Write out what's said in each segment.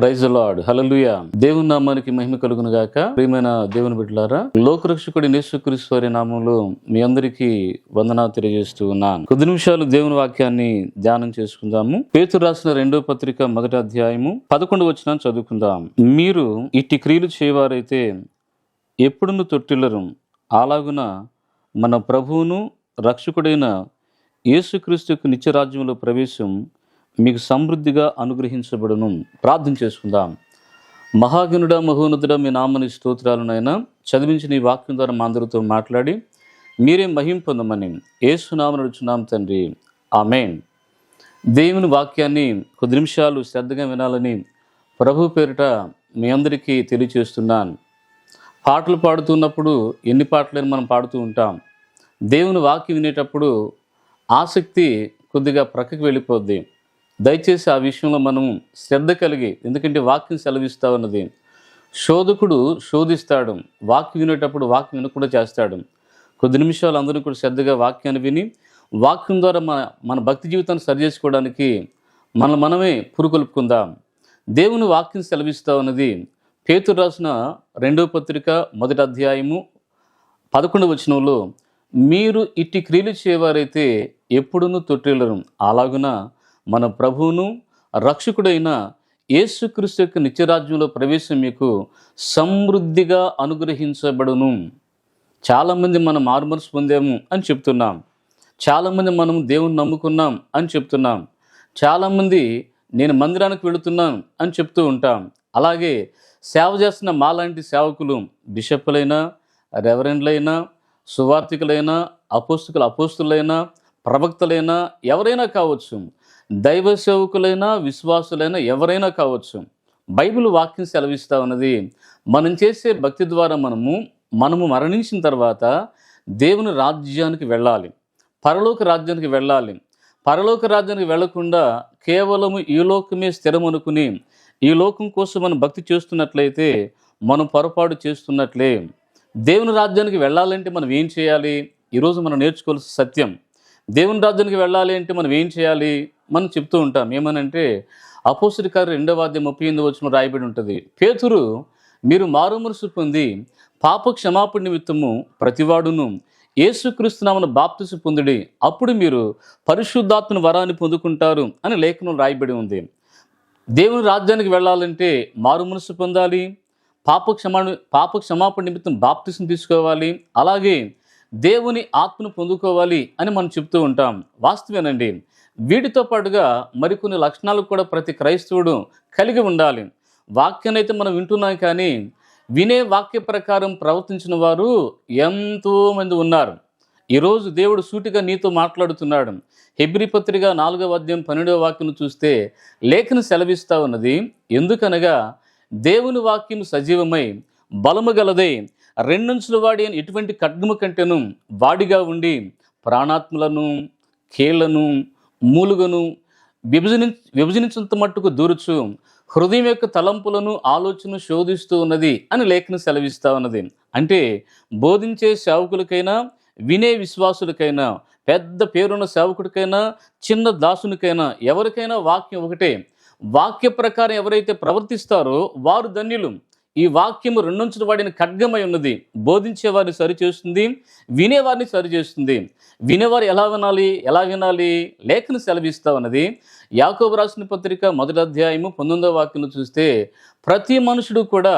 Praise the lord. Hallelujah. దేవుని నామానికి మహిమ కలుగును గాక. ప్రియమైన దేవుని బిడ్డలారా, లోకరక్షకుడి యేసుక్రీస్తు వారి నామములో మీ అందరికీ వందనాలు తెలియజేస్తూ ఉన్నాను. కొద్ది నిమిషాలు దేవుని వాక్యాన్ని ధ్యానం చేసుకుందాము. పేతురు రాసిన 2వ పత్రిక 1వ అధ్యాయము 11వ వచనం చదువుకుందాం. మీరు ఇట్టి క్రియలు చేయవారైతే ఎప్పుడును తొట్టిల్లరు, అలాగున మన ప్రభువును రక్షకుడైన యేసుక్రీస్తుకు నిత్యరాజ్యంలో ప్రవేశం మీకు సమృద్ధిగా అనుగ్రహించబడును. ప్రార్థన చేసుకుందాం. మహాగణుడ, మహోన్నతుడ, మీ నామని స్తోత్రాలనైనా చదివించిన ఈ వాక్యం ద్వారా మా అందరితో మాట్లాడి మీరే మహిమ పొందమని యేసునామమున అడుగుచున్నాం తండ్రి, ఆమేన్. దేవుని వాక్యాన్ని కొద్ది నిమిషాలు శ్రద్ధగా వినాలని ప్రభు పేరిట మీ అందరికీ తెలియచేస్తున్నాను. పాటలు పాడుతున్నప్పుడు ఎన్ని పాటలైనా మనం పాడుతూ ఉంటాం. దేవుని వాక్యం వినేటప్పుడు ఆసక్తి కొద్దిగా ప్రక్కకి వెళ్ళిపోద్ది. దయచేసి ఆ విషయంలో మనము శ్రద్ధ కలిగి, ఎందుకంటే వాక్యం సెలవిస్తా ఉన్నది. శోధకుడు శోధిస్తాడు, వాక్యం వినేటప్పుడు వాక్యం వినకుండా చేస్తాడు. కొద్ది నిమిషాలు అందరూ కూడా శ్రద్ధగా వాక్యాన్ని విని వాక్యం ద్వారా మన భక్తి జీవితాన్ని సరి చేసుకోవడానికి మనమే పురుకొల్పుకుందాం. దేవుని వాక్యం సెలవిస్తా ఉన్నది. పేతురు రాసిన 2వ పత్రిక 1వ అధ్యాయము 11వ వచనంలో, మీరు ఇట్టి క్రియలు చేయవారైతే ఎప్పుడునూ తొట్టిల్లరు, అలాగున మన ప్రభువును రక్షకుడైన యేసుక్రీస్తు యొక్క నిత్యరాజ్యంలో ప్రవేశం మీకు సమృద్ధిగా అనుగ్రహించబడును. చాలామంది మనం మారుమనసు పొందాము అని చెప్తున్నాం. చాలామంది మనం దేవుని నమ్ముకున్నాం అని చెప్తున్నాం. చాలామంది నేను మందిరానికి వెళుతున్నాను అని చెప్తూ ఉంటాం. అలాగే సేవ చేస్తున్న మాలాంటి సేవకులు, బిషప్పులైనా, రెవరెండ్లైనా, సువార్థికులైనా, అపోస్తులైనా, ప్రవక్తలైనా, ఎవరైనా కావచ్చు, దైవ సేవకులైనా, విశ్వాసులైనా, ఎవరైనా కావచ్చు, బైబిల్ వాక్యం సెలవిస్తూ ఉన్నది. మనం చేసే భక్తి ద్వారా మనము మరణించిన తర్వాత దేవుని రాజ్యానికి వెళ్ళాలి, పరలోక రాజ్యానికి వెళ్ళాలి. పరలోక రాజ్యానికి వెళ్లకుండా కేవలము ఈ లోకమే స్థిరం అనుకుని ఈ లోకం కోసం మనం భక్తి చేస్తున్నట్లయితే మనం పొరపాటు చేస్తున్నట్లే. దేవుని రాజ్యానికి వెళ్ళాలంటే మనం ఏం చేయాలి? ఈరోజు మనం నేర్చుకోవాల్సిన సత్యం. దేవుని రాజ్యానికి వెళ్ళాలి అంటే మనం ఏం చేయాలి? మనం చెప్తూ ఉంటాం. ఏమనంటే అపోస్తలుల కార్యాలు 2వ అధ్యాయం 38వ వచనంలో రాయబడి ఉంటుంది. పేతురు, మీరు మారుమనసు పొంది పాప క్షమాపణ నిమిత్తము ప్రతివాడును యేసుక్రీస్తు నామమున బాప్తిసం పొందుడి, అప్పుడు మీరు పరిశుద్ధాత్మ వరాన్ని పొందుకుంటారు అని లేఖనం రాయబడి ఉంది. దేవుని రాజ్యానికి వెళ్ళాలంటే మారుమనసు పొందాలి, పాప క్షమాపణ నిమిత్తం బాప్తిసం తీసుకోవాలి, అలాగే దేవుని ఆత్మను పొందుకోవాలి అని మనం చెప్తూ ఉంటాం. వాస్తవేనండి. వీటితో పాటుగా మరికొన్ని లక్షణాలు కూడా ప్రతి క్రైస్తవుడు కలిగి ఉండాలి. వాక్యాన్ని అయితే మనం వింటున్నాం, కానీ వినే వాక్య ప్రకారం ప్రవర్తించిన వారు ఎంతోమంది ఉన్నారు. ఈరోజు దేవుడు సూటిగా నీతో మాట్లాడుతున్నాడు. హెబ్రీ పత్రిక 4వ అధ్యాయం 12వ వాక్యం చూస్తే లేఖను సెలవిస్తూ ఉన్నది. ఎందుకనగా దేవుని వాక్యం సజీవమై బలము గలదై రెండంచుల వాడి అని ఎటువంటి ఖడ్గము కంటేను వాడిగా ఉండి ప్రాణాత్మలను, కీళ్లను, మూలుగను విభజించినంత మట్టుకు దూరుచు హృదయం యొక్క తలంపులను, ఆలోచనను శోధిస్తూ ఉన్నది అని లేఖను సెలవిస్తూ ఉన్నది. అంటే బోధించే సేవకులకైనా, వినే విశ్వాసులకైనా, పెద్ద పేరున్న సేవకుడికైనా, చిన్న దాసునికైనా, ఎవరికైనా వాక్యం ఒకటే. వాక్య ప్రకారం ఎవరైతే ప్రవర్తిస్తారో వారు ధన్యులు. ఈ వాక్యము రెండంచుల వాడిని ఖడ్గమై ఉన్నది. బోధించే వారిని సరిచేస్తుంది, వినేవారిని సరిచేస్తుంది. వినేవారు ఎలా వినాలి? లేఖను సెలవిస్తూ ఉన్నది. యాకోబు రాసిన పత్రిక 1వ అధ్యాయము 19వ వాక్యం చూస్తే ప్రతి మనుషుడు కూడా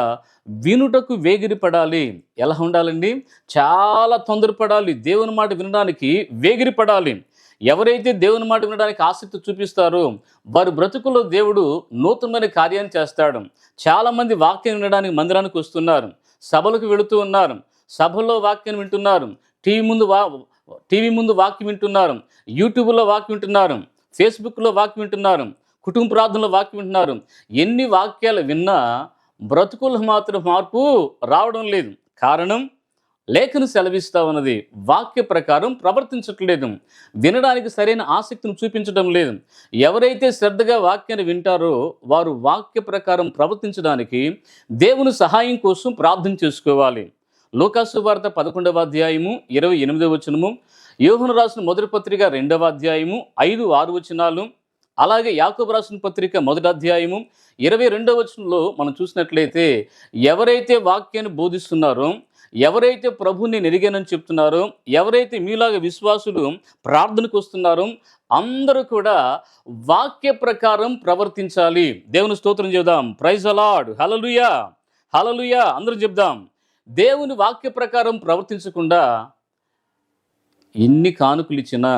వినుటకు వేగిరిపడాలి. ఎలా ఉండాలండి? చాలా తొందరపడాలి. దేవుని మాట వినడానికి వేగిరిపడాలి. ఎవరైతే దేవుని మాట వినడానికి ఆసక్తి చూపిస్తారో వారి బ్రతుకుల్లో దేవుడు నూతనమైన కార్యాన్ని చేస్తాడు. చాలామంది వాక్యం వినడానికి మందిరానికి వస్తున్నారు, సభలకు వెళుతూ ఉన్నారు, సభల్లో వాక్యం వింటున్నారు, టీవీ ముందు వాక్యం వింటున్నారు, యూట్యూబ్లో వాక్యం వింటున్నారు, ఫేస్బుక్లో వాక్యం వింటున్నారు, కుటుంబ ప్రార్థనలో వాక్యం వింటున్నారు. ఎన్ని వాక్యాలు విన్నా బ్రతుకుల్లో మాత్రం మార్పు రావడం లేదు. కారణం లేఖను సెలవిస్తూ ఉన్నది. వాక్య ప్రకారం ప్రవర్తించట్లేదు, వినడానికి సరైన ఆసక్తిని చూపించడం లేదు. ఎవరైతే శ్రద్ధగా వాక్యాన్ని వింటారో వారు వాక్య ప్రకారం ప్రవర్తించడానికి దేవుని సహాయం కోసం ప్రార్థన చేసుకోవాలి. లూకాసు వార్త 11వ అధ్యాయము 28వ వచనము, యోహాను రాసిన మొదటి పత్రిక 2వ అధ్యాయము 5, 6 వచనాలు, అలాగే యాకోబు రాసిన పత్రిక 1 అధ్యాయము 22వ వచనంలో మనం చూసినట్లయితే ఎవరైతే వాక్యాన్ని బోధిస్తున్నారో, ఎవరైతే ప్రభుని నేను ఎరిగానని చెప్తున్నారో, ఎవరైతే మీలాగా విశ్వాసులు ప్రార్థనకు వస్తున్నారో అందరూ కూడా వాక్య ప్రకారం ప్రవర్తించాలి. దేవుని స్తోత్రం చెబుదాం. Praise the lord. Hallelujah, hallelujah అందరూ చెప్దాం. దేవుని వాక్య ప్రకారం ప్రవర్తించకుండా ఎన్ని కానుకలు ఇచ్చినా,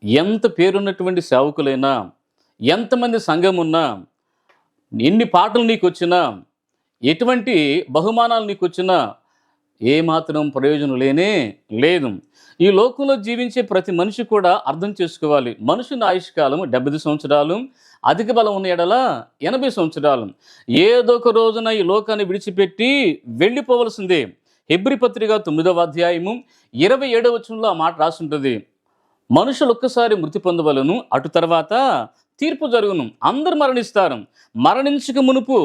ఎంత పేరున్నటువంటి సేవకులైనా, ఎంతమంది సంఘం ఉన్నా, ఎన్ని పాటలు నీకు వచ్చినా, ఎటువంటి బహుమానాలు నీకు వచ్చినా ఏమాత్రం ప్రయోజనం లేనే లేదు. ఈ లోకంలో జీవించే ప్రతి మనిషి కూడా అర్థం చేసుకోవాలి. మనుషుని ఆయుష్కాలం 75 సంవత్సరాలు, అధిక బలం ఉన్న ఎడల 80 సంవత్సరాలు. ఏదో ఒక రోజున ఈ లోకాన్ని విడిచిపెట్టి వెళ్ళిపోవలసిందే. హెబ్రీ పత్రిక 9వ అధ్యాయము 27వ వచనంలో ఆ మాట రాసుంటుంది. మనుషులు ఒక్కసారి మృతి పొందవలను, అటు తర్వాత తీర్పు జరుగును. అందరు మరణిస్తారు. మరణించక మునుపు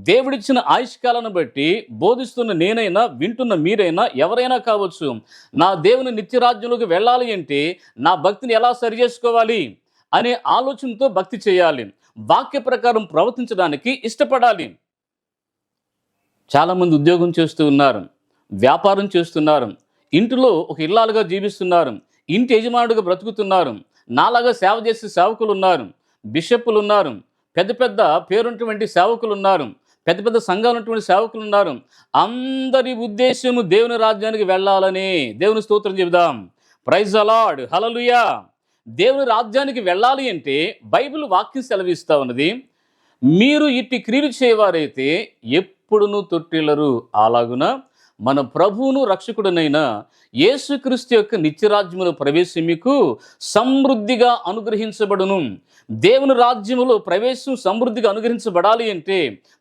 దేవుడిచ్చిన ఆయుష్కాలను బట్టి బోధిస్తున్న నేనైనా, వింటున్న మీరైనా, ఎవరైనా కావచ్చు, నా దేవుని నిత్యరాజ్యంలోకి వెళ్ళాలి అంటే నా భక్తిని ఎలా సరి చేసుకోవాలి అనే ఆలోచనతో భక్తి చేయాలి. వాక్య ప్రకారం ప్రవర్తించడానికి ఇష్టపడాలి. చాలామంది ఉద్యోగం చేస్తూ ఉన్నారు, వ్యాపారం చేస్తున్నారు, ఇంటిలో ఒక ఇల్లాలుగా జీవిస్తున్నారు, ఇంటి యజమానుడిగా బ్రతుకుతున్నారు. నాలాగా సేవ చేసే సేవకులు ఉన్నారు, బిషప్పులు ఉన్నారు, పెద్ద పెద్ద పేరున్నటువంటి సేవకులు ఉన్నారు, పెద్ద పెద్ద సంఘాలు ఉన్నటువంటి సేవకులు ఉన్నారు. అందరి ఉద్దేశము దేవుని రాజ్యానికి వెళ్ళాలని. దేవుని స్తోత్రం చెబుదాం. Praise the lord. హల్లెలూయా. దేవుని రాజ్యానికి వెళ్ళాలి అంటే బైబిల్ వాక్యం సెలవిస్తా ఉన్నది, మీరు ఇట్టి క్రియలు చేయవారైతే ఎప్పుడునూ తొట్టిల్లరు. అలాగున మన ప్రభువును రక్షకుడునైన యేసుక్రీస్తు యొక్క నిత్యరాజ్యములో ప్రవేశం మీకు సమృద్ధిగా అనుగ్రహించబడును. దేవుని రాజ్యములో ప్రవేశం సమృద్ధిగా అనుగ్రహించబడాలి అంటే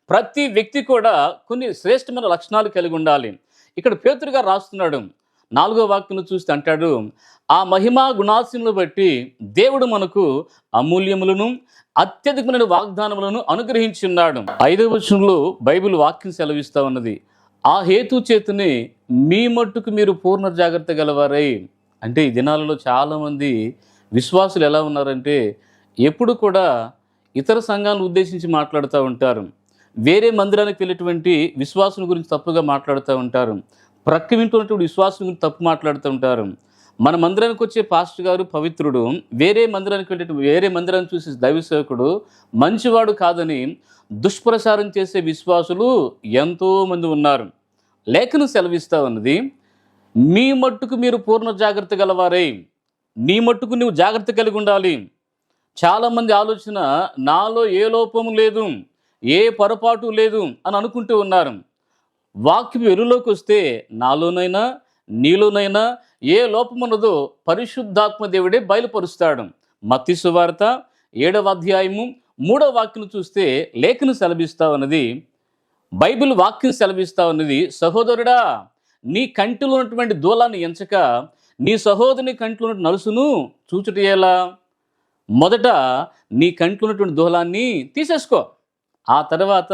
ప్రతి వ్యక్తి కూడా కొన్ని శ్రేష్టమైన లక్షణాలు కలిగి ఉండాలి. ఇక్కడ పేతురు గారు రాస్తున్నాడు, 4వ వాక్యం చూస్తే అంటాడు, ఆ మహిమా గుణాశములను బట్టి దేవుడు మనకు అమూల్యములను అత్యధికమైన వాగ్దానములను అనుగ్రహించి ఉన్నాడు. 5వ వచనంలో బైబిల్ వాక్యం సెలవిస్తా ఉన్నది, ఆ హేతు చేతుని మీ మట్టుకు మీరు పూర్ణ జాగ్రత్త గలవారై. అంటే ఈ దినాలలో చాలామంది విశ్వాసులు ఎలా ఉన్నారంటే ఎప్పుడు కూడా ఇతర సంఘాలను ఉద్దేశించి మాట్లాడుతూ ఉంటారు. వేరే మందిరానికి వెళ్ళేటువంటి విశ్వాసం గురించి తప్పుగా మాట్లాడుతూ ఉంటారు. ప్రక్క వింటున్నటువంటి విశ్వాసం గురించి తప్పు మాట్లాడుతూ ఉంటారు. మన మందిరానికి వచ్చే పాస్టర్ గారు పవిత్రుడు, వేరే మందిరాన్ని చూసి దైవ సేవకుడు మంచివాడు కాదని దుష్ప్రచారం చేసే విశ్వాసులు ఎంతోమంది ఉన్నారు. లేఖనం సెలవిస్తూ ఉన్నది, మీ మట్టుకు మీరు పూర్ణ జాగ్రత్త గలవారై. నీ మట్టుకు నువ్వు జాగ్రత్త కలిగి ఉండాలి. చాలామంది ఆలోచన, నాలో ఏ లోపము లేదు, ఏ పొరపాటు లేదు అని అనుకుంటూ ఉన్నారు. వాక్యం వెలుగులోకి వస్తే నాలోనైనా నీలోనైనా ఏ లోపమున్నదో పరిశుద్ధాత్మ దేవుడే బయలుపరుస్తాడు. మత్తయి సువార్త 7వ అధ్యాయము 3వ వాక్యం చూస్తే లేఖను సెలవిస్తా ఉన్నది, బైబిల్ వాక్యం సెలవిస్తా ఉన్నది, సహోదరుడా నీ కంటిలో ఉన్నటువంటి దూలాన్ని ఎంచక నీ సహోదరుని కంటిలో ఉన్న నలుసును చూచుట ఎలా? మొదట నీ కంటిలో ఉన్నటువంటి దూలాన్ని తీసేసుకో, ఆ తర్వాత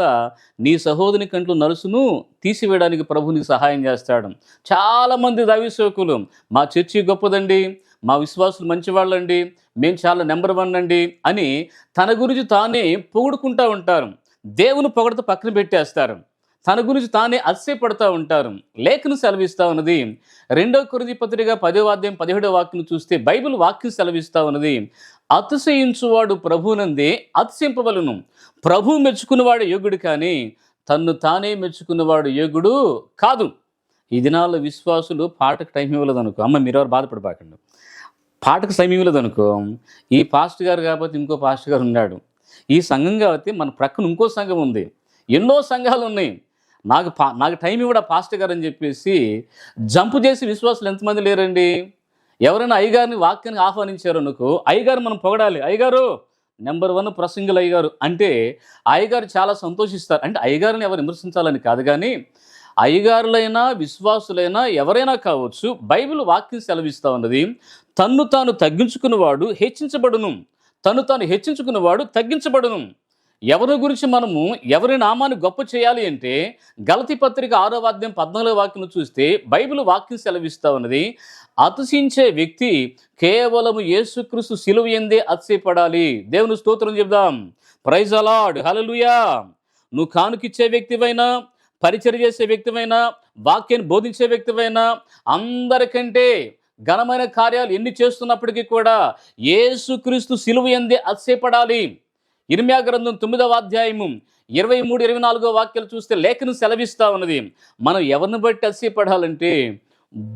నీ సహోదరుని కంట్లో నలుసును తీసివేయడానికి ప్రభు నీకు సహాయం చేస్తాడు. చాలామంది దైవ సేవకులు, మా చర్చి గొప్పదండి, మా విశ్వాసులు మంచివాళ్ళండి, మేము చాలా నెంబర్ 1 అండి అని తన గురించి తానే పొగుడుకుంటూ ఉంటారు. దేవుని పొగడత పక్కన పెట్టేస్తారు. తన గురించి తానే అతిశయపడుతూ ఉంటారు. లేఖను సెలవిస్తూ ఉన్నది, 2వ కొరింథీ పత్రిక 10వ అధ్యాయం 17వ వాక్యం చూస్తే బైబిల్ వాక్యం సెలవిస్తూ ఉన్నది, అతిశయించువాడు ప్రభువునందే అతిశయింపవలను. ప్రభు మెచ్చుకున్నవాడు యోగుడు కానీ తన్ను తానే మెచ్చుకున్నవాడు యోగుడు కాదు. ఈ దినాల్లో విశ్వాసులు పాటకు టైం ఇవ్వలేదు అనుకో, అమ్మ మీరెవరు బాధపడిపోకండి, పాటకు టైం ఇవ్వలేదు అనుకో, ఈ పాస్టర్ గారు కాకపోతే ఇంకో పాస్టర్ గారు ఉన్నాడు, ఈ సంఘం కాబట్టి మన ప్రక్కన ఇంకో సంఘం ఉంది, ఎన్నో సంఘాలు ఉన్నాయి, నాకు టైం ఇవ్వడా పాస్టర్ గారు అని చెప్పేసి జంపు చేసి విశ్వాసులు ఎంతమంది లేరండి. ఎవరైనా అయ్యగారిని వాక్యానికి ఆహ్వానించారు అనుకో, అయ్యగారు మనం పొగడాలి, అయ్యగారు నెంబర్ 1 ప్రసంగులు అయ్యగారు అంటే అయ్యగారు చాలా సంతోషిస్తారు. అంటే అయ్యగారిని ఎవరు విమర్శించాలని కాదు, కానీ అయ్యగారులైనా విశ్వాసులైనా ఎవరైనా కావచ్చు, బైబిల్ వాక్యం సెలవిస్తూ ఉన్నది, తన్ను తాను తగ్గించుకున్నవాడు హెచ్చించబడును, తను తాను హెచ్చించుకున్నవాడు తగ్గించబడును. ఎవరి గురించి మనము ఎవరి నామాన్ని గొప్ప చేయాలి అంటే గలతీ పత్రిక 6వ అధ్యాయం 14వ వాక్యం చూస్తే బైబిల్ వాక్యం సెలవిస్తా ఉన్నది, అతిశయించే వ్యక్తి కేవలము యేసుక్రీస్తు సిలువ యందే అతిశయపడాలి. దేవుని స్తోత్రం చెప్దాం. ప్రైజ్ ద లార్డ్, హల్లెలూయా. నువ్వు కానుకిచ్చే వ్యక్తివైనా, పరిచర్య చేసే వ్యక్తివైనా, వాక్యాన్ని బోధించే వ్యక్తివైనా, అందరికంటే ఘనమైన కార్యాలు ఎన్ని చేస్తున్నప్పటికీ కూడా యేసుక్రీస్తు సిలువ యందే అతిశయపడాలి. ఇర్మీయా గ్రంథం 9వ అధ్యాయము 23, 24 వాక్యాలు చూస్తే లేఖనం సెలవిస్తా ఉన్నది, మనం ఎవరిని బట్టి అతిశయపడాలంటే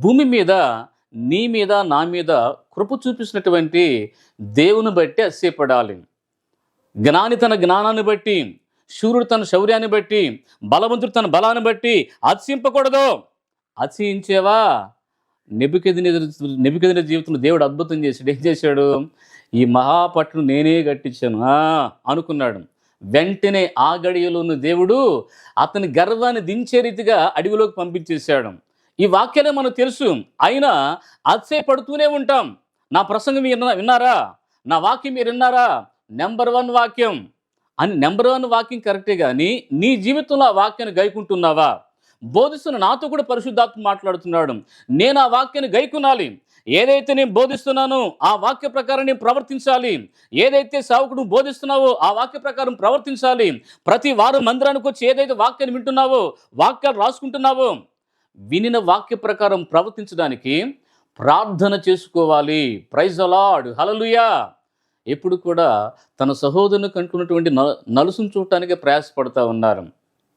భూమి మీద నీ మీద నా మీద కృప చూపించినటువంటి దేవుని బట్టి అతిశయపడాలి. జ్ఞాని తన జ్ఞానాన్ని బట్టి, శూరుడు తన శౌర్యాన్ని బట్టి, బలవంతుడు తన బలాన్ని బట్టి అతిశయింపకూడదు. అతిశయించేవా? నెబుకద్నెజరు జీవితంలో దేవుడు అద్భుతం చేశాడు. ఏం చేశాడు? ఈ మహాపట్టణం నేనే కట్టించాను అనుకున్నాడు. వెంటనే ఆ గడియలోని దేవుడు అతని గర్వాన్ని దించే రీతిగా అడవిలోకి పంపించేశాడు. ఈ వాక్యాలే మనకు తెలుసు, అయినా అతిశయపడుతూనే ఉంటాం. నా ప్రసంగం మీరు విన్నారా? నా వాక్యం మీరు విన్నారా? నెంబర్ 1 వాక్యం అని నెంబర్ 1 వాక్యం కరెక్టే, కానీ నీ జీవితంలో ఆ వాక్యాన్ని గైకుంటున్నావా? బోధిస్తున్న నాతో కూడా పరిశుద్ధాత్మ మాట్లాడుతున్నాడు. నేను ఆ వాక్యాన్ని గైకునాలి. ఏదైతే నేను బోధిస్తున్నానో ఆ వాక్య ప్రకారం నేను ప్రవర్తించాలి. ఏదైతే సేవకుడు బోధిస్తున్నావో ఆ వాక్య ప్రకారం ప్రవర్తించాలి. ప్రతి వారం మందిరానికి వచ్చి ఏదైతే వాక్యాన్ని వింటున్నావో, వాక్యాలు రాసుకుంటున్నావో, వినిన వాక్య ప్రకారం ప్రవర్తించడానికి ప్రార్థన చేసుకోవాలి. ప్రైజ్ ద లార్డ్, హల్లెలూయా. ఎప్పుడు కూడా తన సహోదరుని కంటున్నటువంటి నలుసును చూడటానికే ప్రయాసపడతా ఉన్నారు.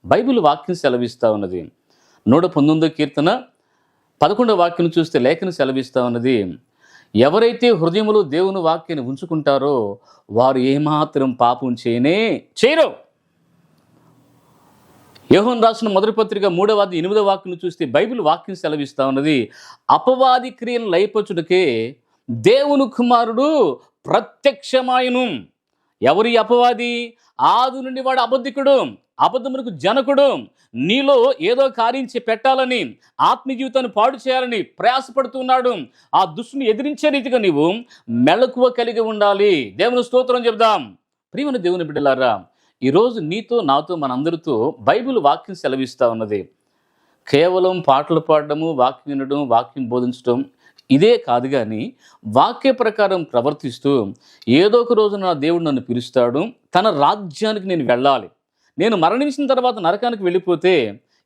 బైబిల్ వాక్యం సెలవిస్తూ ఉన్నది. 119వ కీర్తన 11వ వాక్యం చూస్తే లేఖను సెలవిస్తూ ఉన్నది, ఎవరైతే హృదయములో దేవుని వాక్యాన్ని ఉంచుకుంటారో వారు ఏమాత్రం పాపం చేయరు. యోహాను రాసిన మొదటి పత్రిక 3వ అధ్యాయం 8వ వాక్యం చూస్తే బైబిల్ వాక్యం సెలవిస్తూ ఉన్నది, అపవాది క్రియలను లయపరచుటకే దేవుని కుమారుడు ప్రత్యక్షమాయను. ఎవరి అపవాది? ఆది నుండి వాడు అబద్ధికుడు, అబద్ధమునకు జనకుడు. నీలో ఏదో కార్యం పెట్టాలని, ఆత్మీయ జీవితాన్ని పాడు చేయాలని ప్రయాసపడుతున్నాడు. ఆ దుష్టుని ఎదిరించే రీతిగా నీవు మెలకువ కలిగి ఉండాలి. దేవుని స్తోత్రం చెప్దాం. ప్రియమైన దేవుని బిడ్డలారా, ఈరోజు నీతో నాతో మనందరితో బైబిల్ వాక్యం సెలవిస్తూ ఉన్నది. కేవలం పాటలు పాడడము, వాక్యం వినడం, వాక్యం బోధించడం ఇదే కాదు, కానీ వాక్య ప్రకారం ప్రవర్తిస్తూ ఏదో ఒక రోజు నా దేవుడు నన్ను పిలుస్తాడు, తన రాజ్యానికి నేను వెళ్ళాలి. నేను మరణించిన తర్వాత నరకానికి వెళ్ళిపోతే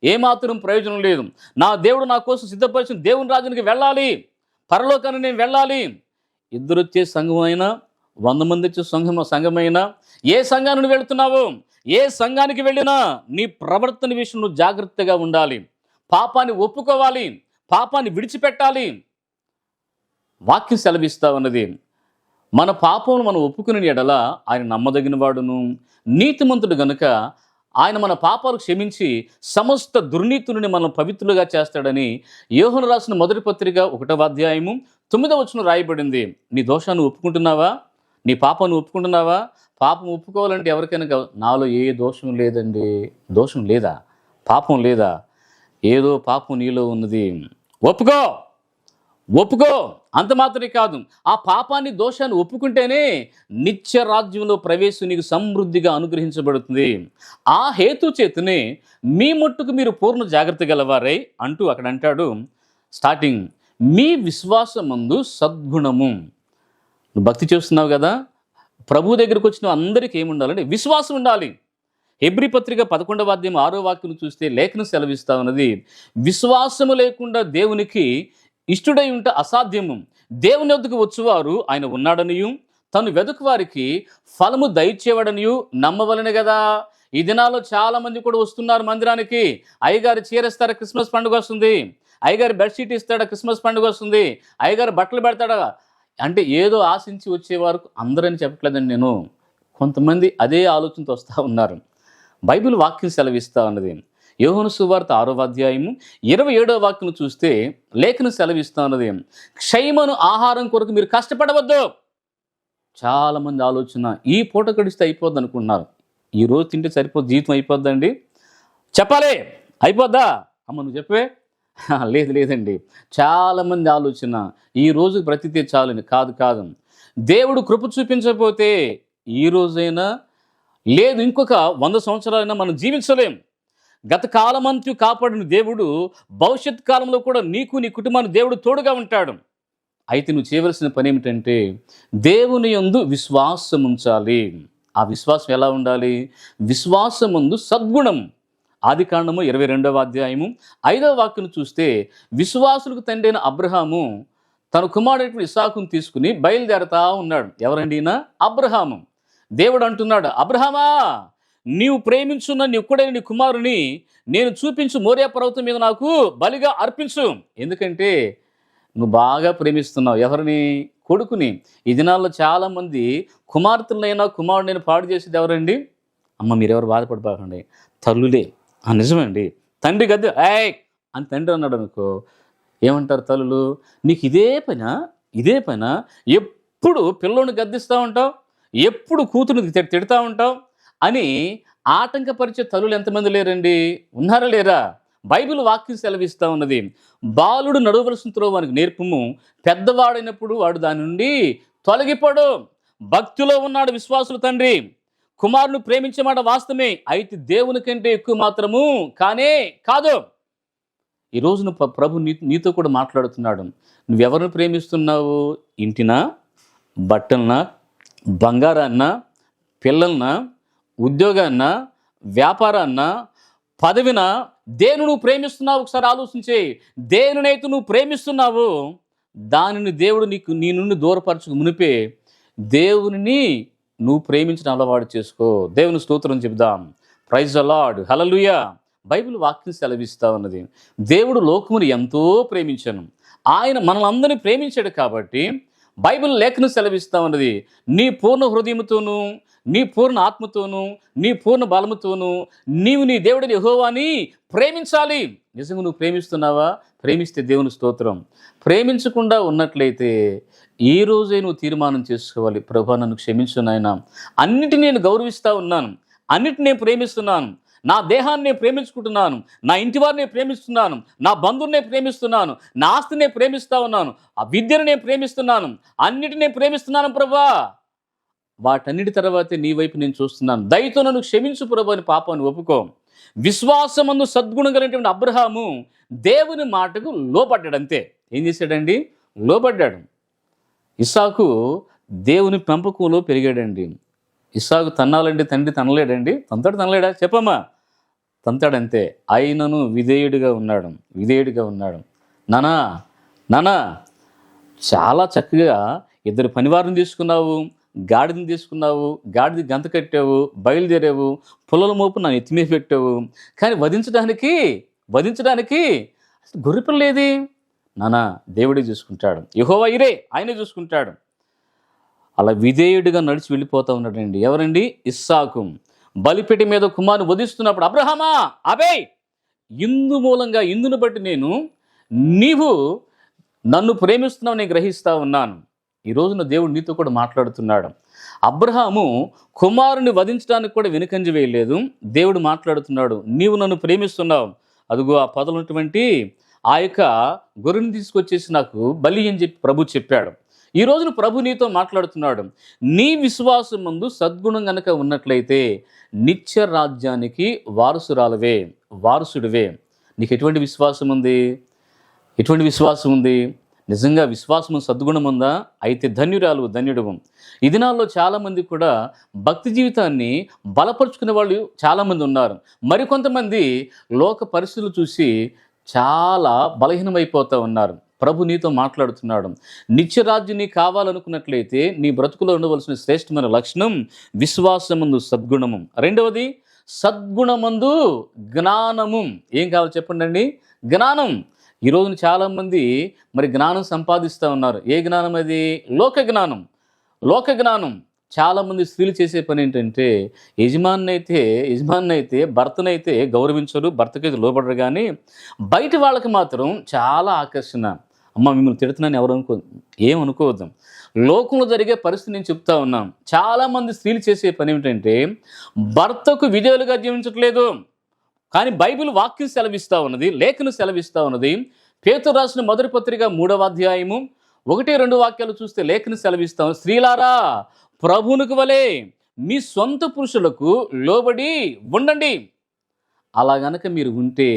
ఏమాత్రం ప్రయోజనం లేదు. నా దేవుడు నా కోసం సిద్ధపరిచిన దేవుని రాజ్యానికి వెళ్ళాలి, పరలోకానికి నేను వెళ్ళాలి. 2 వచ్చే సంఘం అయినా, 100 మంది వచ్చే సంఘమైనా, ఏ సంఘానికి వెళుతున్నావో, ఏ సంఘానికి వెళ్ళినా నీ ప్రవర్తన విషయం నువ్వు జాగ్రత్తగా ఉండాలి. పాపాన్ని ఒప్పుకోవాలి, పాపాన్ని విడిచిపెట్టాలి. వాక్యం సెలవిస్తూ ఉన్నది, మన పాపమును మనం ఒప్పుకునే ఎడల ఆయన నమ్మదగిన వాడును, నీతిమంతుడు గనుక ఆయన మన పాపాలు క్షమించి సమస్త దుర్నీతి నుండి మనం పవిత్రులుగా చేస్తాడని యోహాను రాసిన మొదటి పత్రిక 1వ అధ్యాయము 9వ వచనం రాయబడింది. నీ దోషాన్ని ఒప్పుకుంటున్నావా? నీ పాపాన్ని ఒప్పుకుంటున్నావా? పాపం ఒప్పుకోవాలంటే ఎవరికైనా నాలో ఏ దోషం లేదండి. దోషం లేదా? పాపం లేదా? ఏదో పాపం నీలో ఉన్నది. ఒప్పుకో. అంత మాత్రమే కాదు, ఆ పాపాన్ని, దోషాన్ని ఒప్పుకుంటేనే నిత్య రాజ్యంలో ప్రవేశం నీకు సమృద్ధిగా అనుగ్రహించబడుతుంది. ఆ హేతు చేతనే మీ మట్టుకు మీరు పూర్ణ జాగ్రత్త గలవారై అంటూ అక్కడ అంటాడు స్టార్టింగ్, మీ విశ్వాసమందు సద్గుణము. నువ్వు భక్తి చేస్తున్నావు కదా, ప్రభు దగ్గరికి వచ్చిన అందరికీ ఏముండాలంటే విశ్వాసం ఉండాలి. హెబ్రీ పత్రిక 11వ అధ్యాయం 6వ వాక్యం చూస్తే లేఖనం సెలవిస్తా ఉన్నది, విశ్వాసము లేకుండా దేవునికి ఇష్టుడై ఉంటే అసాధ్యము. దేవుని వద్దకు వచ్చేవారు ఆయన ఉన్నాడనియు, తను వెదుకు వారికి ఫలము దయచేవాడనియు నమ్మవలనే కదా. ఈ దినాల్లో చాలా మంది కూడా వస్తున్నారు మందిరానికి. అయ్యగారు చీరేస్తారా, క్రిస్మస్ పండుగ వస్తుంది. అయ్యగారు బెడ్షీట్ ఇస్తాడా, క్రిస్మస్ పండుగ వస్తుంది. అయ్యగారు బట్టలు పెడతాడా అంటే ఏదో ఆశించి వచ్చేవారు అందరని చెప్పట్లేదండి నేను. కొంతమంది అదే ఆలోచనతో వస్తూ ఉన్నారు. బైబిల్ వాక్యం సెలవిస్తూ ఉన్నది. యోహాను సువార్త 6వ అధ్యాయము 27వ వాక్యం చూస్తే లేఖనం సెలవిస్తూ ఉన్నది, క్షయమను ఆహారం కొరకు మీరు కష్టపడవద్దు. చాలామంది ఆలోచన ఈ పూట గడిస్తే అయిపోద్ది అనుకుంటున్నారు. ఈ రోజు తింటే సరిపోద్ది, జీవితం అయిపోద్దండి. చెప్పాలి, అయిపోద్దా అమ్మ నువ్వు చెప్పే? లేదండి. చాలామంది ఆలోచన ఈ రోజు బ్రతికితే చాలని. కాదు. దేవుడు కృప చూపించకపోతే ఈ రోజైనా లేదు ఇంకొక 100 సంవత్సరాలైనా మనం జీవించలేం. గత కాలమంతయు కాపాడిన దేవుడు భవిష్యత్ కాలంలో కూడా నీకు నీ కుటుంబానికి దేవుడు తోడుగా ఉంటాడు. అయితే నువ్వు చేయవలసిన పని ఏమిటంటే దేవుని యందు విశ్వాసం ఉంచాలి. ఆ విశ్వాసం ఎలా ఉండాలి? విశ్వాసమందు సద్గుణం. ఆదికాండము 22వ అధ్యాయము 5వ వాక్యం చూస్తే విశ్వాసులకు తండ్రి అయిన అబ్రహాము తన కుమారుడైన ఇస్సాకును తీసుకుని బయలుదేరతా ఉన్నాడు. ఎవరండి ఈయన? అబ్రహాము. దేవుడు అంటున్నాడు, అబ్రహామా, నీవు ప్రేమించున్న నీ ఒక్కడైన నీ కుమారుని నేను చూపించు మోరియా పర్వతం మీద నాకు బలిగా అర్పించు. ఎందుకంటే నువ్వు బాగా ప్రేమిస్తున్నావు. ఎవరిని? కొడుకుని. ఈ దినాల్లో చాలామంది కుమార్తెలనైనా కుమారుడైనా పాడు చేసేది ఎవరండి? అమ్మ మీరెవరు బాధపడిపోకండి, తల్లులే. నిజమండి. తండ్రి గద్దె ఏయ్ అని తండ్రి అన్నాడు అనుకో, ఏమంటారు తల్లులు? నీకు ఇదే పనా ఎప్పుడు పిల్లోని గద్దిస్తూ ఉంటావు, ఎప్పుడు కూతురుని తిడతా ఉంటావు అని ఆటంకపరిచే తల్లులు ఎంతమంది లేరండి? ఉన్నారా లేరా? బైబిల్ వాక్యం సెలవిస్తూ ఉన్నది, బాలుడు నడవవలసిన త్రోవ వానికి నేర్పుము, పెద్దవాడైనప్పుడు వాడు దాని నుండి తొలగిపోడు. భక్తిలో ఉన్నాడు విశ్వాసుల తండ్రి. కుమారుని ప్రేమించే మాట వాస్తవమే, అయితే దేవుని కంటే ఎక్కువ మాత్రము కానే కాదు. ఈ రోజున ప్రభు నీతో కూడా మాట్లాడుతున్నాడు. నువ్వెవరిని ప్రేమిస్తున్నావు? ఇంటినా, బట్టలనా, బంగారాన్నా, పిల్లలనా, ఉద్యోగాన్నా, వ్యాపారాన్నా, పదవినా? దేని నువ్వు ప్రేమిస్తున్నావు? ఒకసారి ఆలోచించే. దేనినైతే నువ్వు ప్రేమిస్తున్నావు దానిని దేవుడు నీ నుండి దూరపరచుకు మునిపే దేవుని నువ్వు ప్రేమించిన అలవాటు చేసుకో. దేవుని స్తోత్రం చెబుదాం. Praise the lord, hallelujah. Bible వాక్యం సెలవిస్తూ ఉన్నది, దేవుడు లోకమును ఎంతో ప్రేమించను. ఆయన మనల్ని ప్రేమించాడు కాబట్టి బైబిల్ లేఖను సెలవిస్తూ ఉన్నది, నీ పూర్ణ హృదయముతోనూ, నీ పూర్ణ ఆత్మతోనూ, నీ పూర్ణ బలముతోనూ నీవు నీ దేవుడిని యెహోవాని ప్రేమించాలి. నిజంగా నువ్వు ప్రేమిస్తున్నావా? ప్రేమిస్తే దేవుని స్తోత్రం. ప్రేమించకుండా ఉన్నట్లయితే ఈ రోజే నువ్వు తీర్మానం చేసుకోవాలి, ప్రభువా నన్ను క్షమించు నాయనా, అన్నిటిని నేను గౌరవిస్తూ ఉన్నాను, అన్నిటిని నేను ప్రేమిస్తున్నాను, నా దేహాన్ని నేను ప్రేమించుకుంటున్నాను, నా ఇంటి వారిని నేను ప్రేమిస్తున్నాను, నా బంధువుని ప్రేమిస్తున్నాను, నా ఆస్తిని నేను ప్రేమిస్తూ ఉన్నాను, ఆ విద్యను నేను ప్రేమిస్తున్నాను, అన్నిటిని నేను ప్రేమిస్తున్నాను ప్రభువా. వాటన్నిటి తర్వాతే నీ వైపు నేను చూస్తున్నాను, దయతో నన్ను క్షమించు ప్రభువా అని పాపాన్ని ఒప్పుకో. విశ్వాసమందు సద్గుణం కలిగినటువంటి అబ్రహాము దేవుని మాటకు లోబడ్డాడు. అంతే. ఏం చేశాడండి? లోబడ్డాడు. ఇస్సాకు దేవుని పెంపకంలో పెరిగాడండి. ఇస్సాకు తన్నాలంటే తండ్రి తనలేడండి? తనలేడా? చెప్పమ్మా. తంతాడంతే. ఆయనను విధేయుడిగా ఉన్నాడు. నానా చాలా చక్కగా 2 పనివారిని తీసుకున్నావు, గాడిదని తీసుకున్నావు, గాడిది గంత కట్టావు, బయలుదేరావు, పుల్లల మోపు నా ఎత్తి మీద పెట్టావు, కానీ వధించడానికి అసలు గొర్రెపిల్ల లేది? నానా దేవుడే చూసుకుంటాడు, యెహోవా ఇరే ఆయనే చూసుకుంటాడు. అలా విధేయుడిగా నడిచి వెళ్ళిపోతూ ఉన్నాడండి. ఎవరండి? ఇస్సాకు. బలిపీఠ మీద కుమారుని వధిస్తున్నప్పుడు అబ్రహామా అబే, ఇందును బట్టి నీవు నన్ను ప్రేమిస్తున్నావు నేను గ్రహిస్తా ఉన్నాను. ఈ రోజున దేవుడు నీతో కూడా మాట్లాడుతున్నాడు. అబ్రహాము కుమారుని వధించడానికి కూడా వెనుకంజ వేయలేదు. దేవుడు మాట్లాడుతున్నాడు, నీవు నన్ను ప్రేమిస్తున్నావు, అదిగో ఆ పొదలున్నటువంటి ఆ యొక్క గొర్రెని తీసుకొచ్చేసి నాకు బలి అని చెప్పి ప్రభు చెప్పాడు. ఈ రోజున ప్రభు నీతో మాట్లాడుతున్నాడు, నీ విశ్వాసం ముందు సద్గుణం గనక ఉన్నట్లయితే నిత్య రాజ్యానికి వారసుడివే. నీకు ఎటువంటి విశ్వాసం ఉంది? నిజంగా విశ్వాసము సద్గుణం ఉందా? అయితే ధన్యుడువు. ఈ దినాల్లో చాలామంది కూడా భక్తి జీవితాన్ని బలపరుచుకునే వాళ్ళు చాలామంది ఉన్నారు. మరికొంతమంది లోక పరిస్థితులు చూసి చాలా బలహీనమైపోతూ ఉన్నారు. ప్రభు నీతో మాట్లాడుతున్నాడు, నిత్యరాజ్యం నీ కావాలనుకున్నట్లయితే నీ బ్రతుకులో ఉండవలసిన శ్రేష్టమైన లక్షణం విశ్వాసమందు సద్గుణము. రెండవది సద్గుణమందు జ్ఞానము. ఏం కావాలి చెప్పండి? జ్ఞానం. ఈ రోజున చాలామంది జ్ఞానం సంపాదిస్తూ ఉన్నారు. ఏ జ్ఞానం అది? లోక జ్ఞానం. చాలామంది స్త్రీలు చేసే పని ఏంటంటే యజమాని అయితే భర్తనైతే గౌరవించరు, భర్తకైతే లోబడరు, కానీ బయట వాళ్ళకి మాత్రం చాలా ఆకర్షణ. అమ్మ మిమ్మల్ని తిడుతున్నాను ఎవరు ఏమనుకోవద్దు. లోకంలో జరిగే పరిస్థితి నేను చెప్తా ఉన్నాను. చాలామంది స్త్రీలు చేసే పని ఏమిటంటే భర్తకు విధేయులుగా జీవించట్లేదు. కానీ బైబిల్ వాక్యం సెలవిస్తూ ఉన్నది, లేఖను సెలవిస్తూ ఉన్నది. పేతురు రాసిన మొదటి పత్రిక 3వ అధ్యాయము 1-2 వాక్యాలు చూస్తే లేఖను సెలవిస్తాం, స్త్రీలారా ప్రభువునికి వలె మీ సొంత పురుషులకు లోబడి ఉండండి. అలా గనక మీరు ఉంటే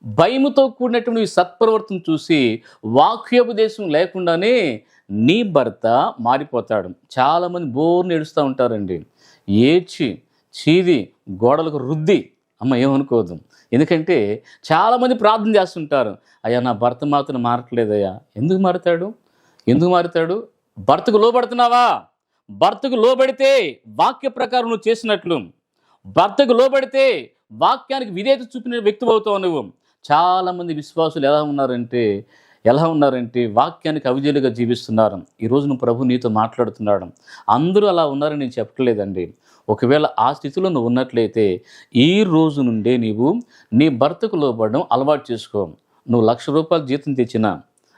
భయముతో కూడినటువంటి ఈ సత్ప్రవర్తన చూసి వాక్యోపదేశం లేకుండానే నీ భర్త మారిపోతాడు. చాలామంది బోర్ని ఏడుస్తూ ఉంటారండి. ఏడ్చి చీది గోడలకు రుద్ది, అమ్మ ఏమనుకోవద్దు. ఎందుకంటే చాలామంది ప్రార్థన చేస్తుంటారు, అయ్యా నా భర్త మాత్రం మారట్లేదయ్యా. ఎందుకు మారుతాడు? ఎందుకు మారుతాడు? భర్తకు లోబడుతున్నావా? భర్తకు లోబడితే వాక్య ప్రకారం నువ్వు చేసినట్లు, భర్తకు లోబడితే వాక్యానికి విధేయత చూపిన వ్యక్తి అవుతావు నువ్వు. చాలామంది విశ్వాసులు ఎలా ఉన్నారంటే వాక్యానికి అవిధేయులుగా జీవిస్తున్నారు. ఈరోజు నువ్వు ప్రభు నీతో మాట్లాడుతున్నాడు. అందరూ అలా ఉన్నారని నేను చెప్పట్లేదండి. ఒకవేళ ఆ స్థితిలో నువ్వు ఉన్నట్లయితే ఈ రోజు నుండే నీవు నీ భర్తకు లోబడడం అలవాటు చేసుకో. నువ్వు ₹1,00,000 జీతం తెచ్చినా,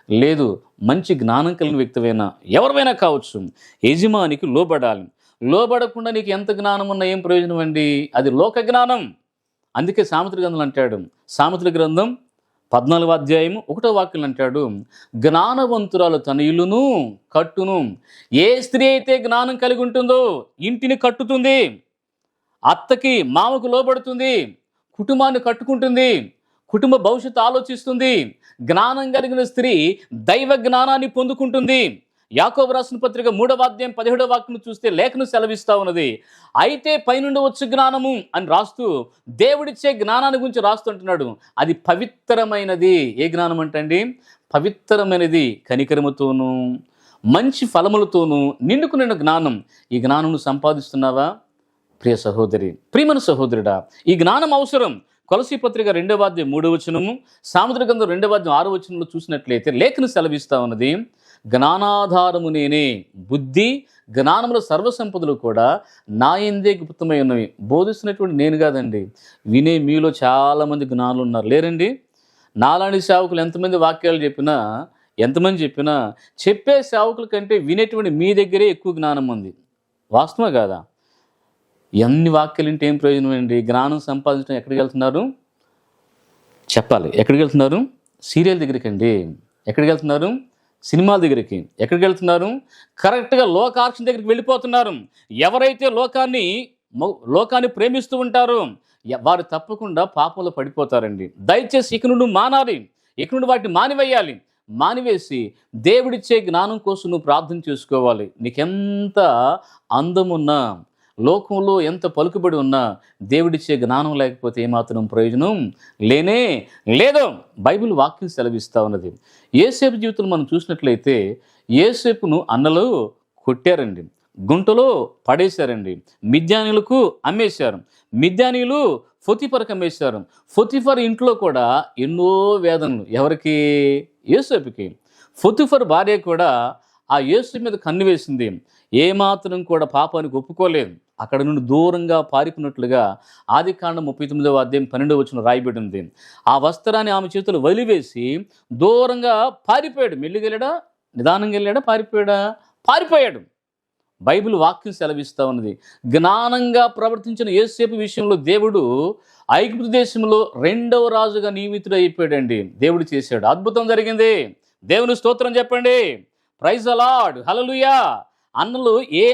లేదు మంచి జ్ఞానం కలిగిన వ్యక్తివైనా, ఎవరివైనా కావచ్చు, యజమానికి లోబడాలి. లోబడకుండా నీకు ఎంత జ్ఞానం ఉన్నా ఏం ప్రయోజనం అండి? అది లోక జ్ఞానం. అందుకే సామెతల గ్రంథం అంటాడు, సామెతల గ్రంథం 14వ అధ్యాయము 1వ వాక్యం అంటాడు, జ్ఞానవంతురాలు తన ఇల్లును కట్టును. ఏ స్త్రీ అయితే జ్ఞానం కలిగి ఉంటుందో ఇంటిని కట్టుతుంది, అత్తకి మామకు లోబడుతుంది, కుటుంబాన్ని కట్టుకుంటుంది, కుటుంబ భవిష్యత్తు ఆలోచిస్తుంది. జ్ఞానం కలిగిన స్త్రీ దైవ జ్ఞానాన్ని పొందుకుంటుంది. యాకోబు రాసిన పత్రిక 3వ అధ్యాయం 17వ వాక్యం చూస్తే లేఖను సెలవిస్తా ఉన్నది, అయితే పైనుండి వచ్చు జ్ఞానము అని రాస్తూ దేవుడిచ్చే జ్ఞానాన్ని గురించి రాస్తుంటున్నాడు. అది పవిత్రమైనది. ఏ జ్ఞానం అంటండి? పవిత్రమైనది, కనికరముతోనూ మంచి ఫలములతోనూ నిండుకున్న జ్ఞానం. ఈ జ్ఞానం సంపాదిస్తున్నావా ప్రియ సహోదరి, ప్రియమైన సహోదరుడా? ఈ జ్ఞానం అవసరం. కొలసీ పత్రిక 2వ అధ్యాయం 3వ వచనము, సామెతల గ్రంథం 2వ అధ్యాయం 6వ వచనంలో చూసినట్లయితే లేఖను సెలవిస్తా ఉన్నది, జ్ఞానాధారము నేనే, బుద్ధి జ్ఞానముల సర్వసంపదలు కూడా నా యందే గుప్తమై ఉన్నవి. బోధిస్తున్నటువంటి నేను కాదండి, వినే మీలో చాలామంది జ్ఞానులు ఉన్నారు, లేరండి? నాలాంటి సేవకులు ఎంతమంది వాక్యాలు చెప్పినా, ఎంతమంది చెప్పినా, చెప్పే సేవకుల కంటే వినేటువంటి మీ దగ్గరే ఎక్కువ జ్ఞానం ఉంది. వాస్తవమే కాదా? ఎన్ని వాక్యాలు వింటే ఏం ప్రయోజనం అండి? జ్ఞానం సంపాదించడం ఎక్కడికి వెళ్తున్నారు? చెప్పాలి. ఎక్కడికి వెళ్తున్నారు? సీరియల్ దగ్గరికి అండి. ఎక్కడికి వెళ్తున్నారు? సినిమాల దగ్గరికి. ఎక్కడికి వెళ్తున్నారు? కరెక్ట్గా లోకార్షణ దగ్గరికి వెళ్ళిపోతున్నారు. ఎవరైతే లోకాన్ని ప్రేమిస్తూ ఉంటారో వారు తప్పకుండా పాపంలో పడిపోతారండి. దయచేసి ఇక నుండి మానాలి, ఇక నుండి వాటిని మానివేయాలి. మానివేసి దేవుడిచ్చే జ్ఞానం కోసం నువ్వు ప్రార్థన చేసుకోవాలి. నీకెంత అందమున్నా, లోకంలో ఎంత పలుకుబడి ఉన్నా, దేవుడిచ్చే జ్ఞానం లేకపోతే ఏమాత్రం ప్రయోజనం లేనే లేదు. బైబిల్ వాక్యం సెలవిస్తూ ఉన్నది. యోసేపు జీవితంలో మనం చూసినట్లయితే యోసేపును అన్నలు కొట్టారండి, గుంటలో పడేశారండి, మిద్యానీయులకు అమ్మేశారు, మిద్యానీయులు పొతిఫర్కి అమ్మేశారు. పొతిఫర్ ఇంట్లో కూడా ఎన్నో వేదనలు. ఎవరికి? యోసేపుకి. పొతిఫర్ భార్య కూడా ఆ యేసు మీద కన్ను వేసింది. ఏమాత్రం కూడా పాపానికి ఒప్పుకోలేదు. అక్కడ నుండి దూరంగా పారిపోయినట్లుగా ఆదికాండం 39వ అధ్యాయం 12వ వచనం రాయబడి ఉంది. ఆ వస్త్రాన్ని ఆమె చేతులు వదిలివేసి దూరంగా పారిపోయాడు. మెల్లిగా వెళ్ళాడా? నిదానంగా వెళ్ళాడా? పారిపోయాడు. బైబిల్ వాక్యం సెలవిస్తూ ఉన్నది. జ్ఞానంగా ప్రవర్తించిన యోసేపు విషయంలో దేవుడు ఐగుప్తు దేశంలో 2వ రాజుగా నియమితుడు అయిపోయాడండి. దేవుడు చేశాడు. అద్భుతం జరిగింది. దేవుని స్తోత్రం చెప్పండి. ప్రైజ్ ద లార్డ్, హల్లెలూయా. ఏ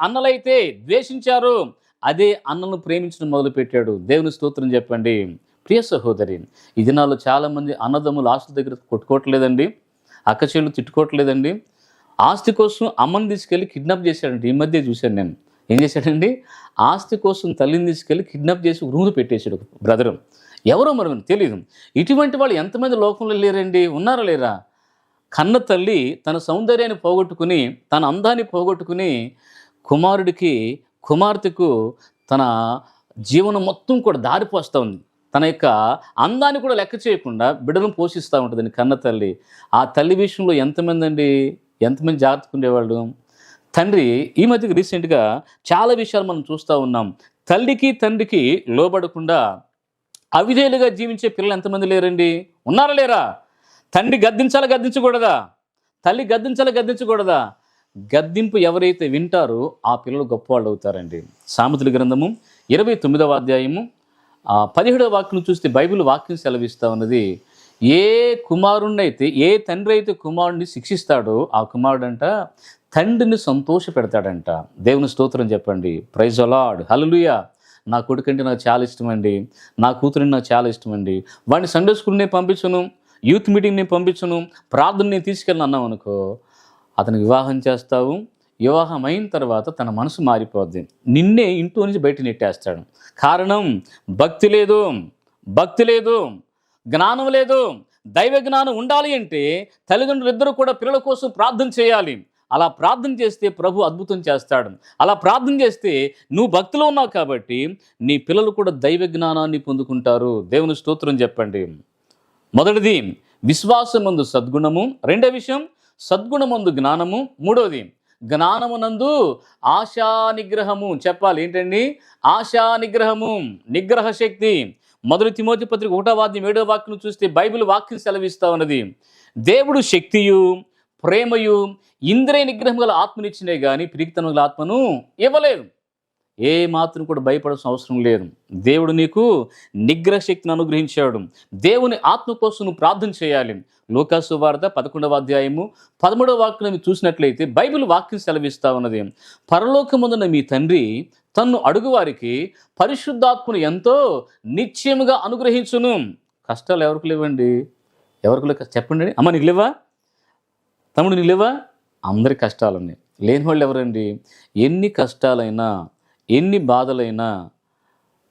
అన్నలైతే ద్వేషించారో అదే అన్నలను ప్రేమించడం మొదలుపెట్టాడు. దేవుని స్తోత్రం చెప్పండి. ప్రియ సహోదరి, ఈ దినాల్లో చాలామంది అన్నదమ్ములు ఆస్తుల దగ్గర కొట్టుకోవట్లేదండి, అక్క చెల్లు తిట్టుకోవట్లేదండి. ఆస్తి కోసం అమ్మని తీసుకెళ్ళి కిడ్నాప్ చేశాడండి. ఈ మధ్య చూశాను నేను. ఏం చేశాడండి? ఆస్తి కోసం తల్లిని తీసుకెళ్ళి కిడ్నాప్ చేసి రూములు పెట్టేశాడు బ్రదరు. ఎవరో మరి తెలియదు. ఇటువంటి వాళ్ళు ఎంతమంది లోకంలో లేరండి? ఉన్నారా లేరా? కన్న తల్లి తన సౌందర్యాన్ని పోగొట్టుకుని, తన అందాన్ని పోగొట్టుకుని కుమార్తెకు తన జీవనం మొత్తం కూడా దారిపోస్తూ ఉంది. తన యొక్క అందాన్ని కూడా లెక్క చేయకుండా బిడ్డలను పోషిస్తూ ఉంటుందండి కన్న తల్లి. ఆ తల్లి విషయంలో ఎంతమంది జాగ్రత్తగా ఉండేవాళ్ళు? తండ్రి ఈ మధ్యకి రీసెంట్గా చాలా విషయాలు మనం చూస్తూ ఉన్నాం. తల్లికి తండ్రికి లోబడకుండా అవిధేయులుగా జీవించే పిల్లలు ఎంతమంది లేరండి? ఉన్నారా లేరా? తండ్రి గద్దించకూడదా? తల్లి గద్దించకూడదా? గద్దింపు ఎవరైతే వింటారో ఆ పిల్లలు గొప్పవాళ్ళు అవుతారండి. సామెతల గ్రంథము 29వ అధ్యాయము 17వ వాక్యం చూస్తే బైబిల్ వాక్యం సెలవిస్తూ ఉన్నది, ఏ తండ్రి అయితే కుమారుడిని శిక్షిస్తాడో ఆ కుమారుడంట తండ్రిని సంతోష పెడతాడంట. దేవుని స్తోత్రం చెప్పండి. ప్రైజ్ ద లార్డ్, హల్లెలూయా. నా కొడుకంటే నాకు చాలా ఇష్టమండి, నా కూతురంటే నాకు చాలా ఇష్టమండి, వాడిని సండే స్కూల్ నేను పంపించను, యూత్ మీటింగ్ నేను పంపించను, ప్రార్థన నేను తీసుకెళ్ళను అన్నాం అనుకో, అతను వివాహం చేస్తావు. వివాహం అయిన తర్వాత తన మనసు మారిపోద్ది, నిన్నే ఇంట్లో నుంచి బయట నెట్టేస్తాడు. కారణం భక్తి లేదు, భక్తి లేదు, జ్ఞానం లేదు. దైవ జ్ఞానం ఉండాలి అంటే తల్లిదండ్రులు ఇద్దరు కూడా పిల్లల కోసం ప్రార్థన చేయాలి. అలా ప్రార్థన చేస్తే ప్రభు అద్భుతం చేస్తాడు. అలా ప్రార్థన చేస్తే నువ్వు భక్తిలో ఉన్నావు కాబట్టి నీ పిల్లలు కూడా దైవ జ్ఞానాన్ని పొందుకుంటారు. దేవుని స్తోత్రం చెప్పండి. మొదటిది విశ్వాసమందు సద్గుణము, రెండో విషయం సద్గుణమందు జ్ఞానము, మూడోది జ్ఞానమునందు ఆశా నిగ్రహము. చెప్పాలి ఏంటండి? ఆశా నిగ్రహము, నిగ్రహ శక్తి. మొదటి తిమోతి పత్రిక 1:7 చూస్తే బైబిల్ వాక్యం సెలవిస్తా ఉన్నది, దేవుడు శక్తియు ప్రేమయు ఇంద్రియ నిగ్రహం గల ఆత్మనిచ్చినే కానీ పిరికితనం గల ఆత్మను ఇవ్వలేదు. ఏ మాత్రం కూడా భయపడాల్సిన అవసరం లేదు. దేవుడు నీకు నిగ్రహ శక్తిని అనుగ్రహించాడు. దేవుని ఆత్మ కోసం నువ్వు ప్రార్థన చేయాలి. లూకా సువార్త 11:13 చూసినట్లయితే బైబిల్ వాక్యం సెలవిస్తా ఉన్నది, పరలోకమందున్న మీ తండ్రి తన్ను అడుగువారికి పరిశుద్ధాత్మను ఎంతో నిశ్చయముగా అనుగ్రహించును. కష్టాలు ఎవరికి లేవండి? ఎవరికి లేవు చెప్పండి. అమ్మ నీకు లేవా? తమ్ముడు నీకు లేవా? అందరి కష్టాలు ఉన్నాయి. లేని వాళ్ళు ఎవరండి? ఎన్ని కష్టాలైనా ఎన్ని బాధలైనా